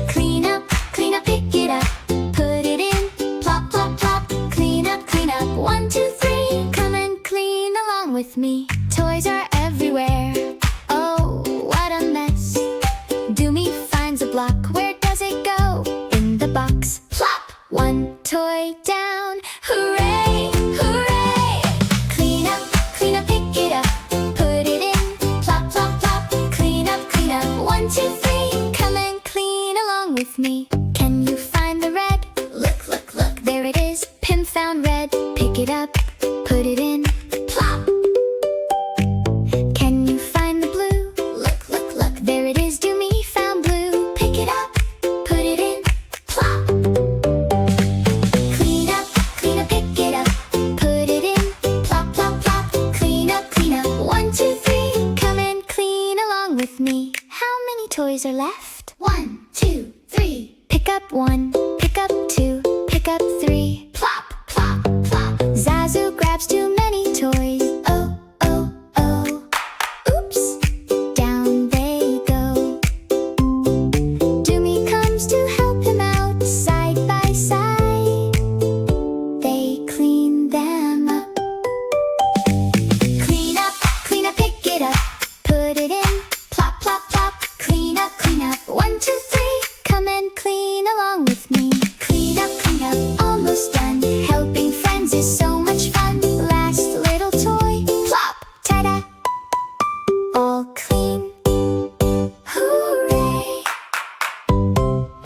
Clean up, pick it up, put it in, plop, plop, plop. Clean up, 1, 2, 3. Come and clean along with me. Toys are everywhere. Oh, what a mess. Doumi finds a block. Where does it go? In the box. Plop! One toy down. Hooray! Hooray! Clean up, pick it up, put it in, plop, plop, plop. Clean up, 1, 2, 3. Come and clean along with me. Can you find the red? Look, look, look, there it is. Pim found red. Pick it up, put it in, plop. Can you find the blue? Look, look, look, there it is. Doumi found blue. Pick it up, put it in, plop. Clean up, pick it up, put it in, plop, plop, plop. Clean up, 1, 2, 3. Come and clean along with me. How many toys are left? 1, 2, 3. Pick up 1, pick up 2, pick up 3.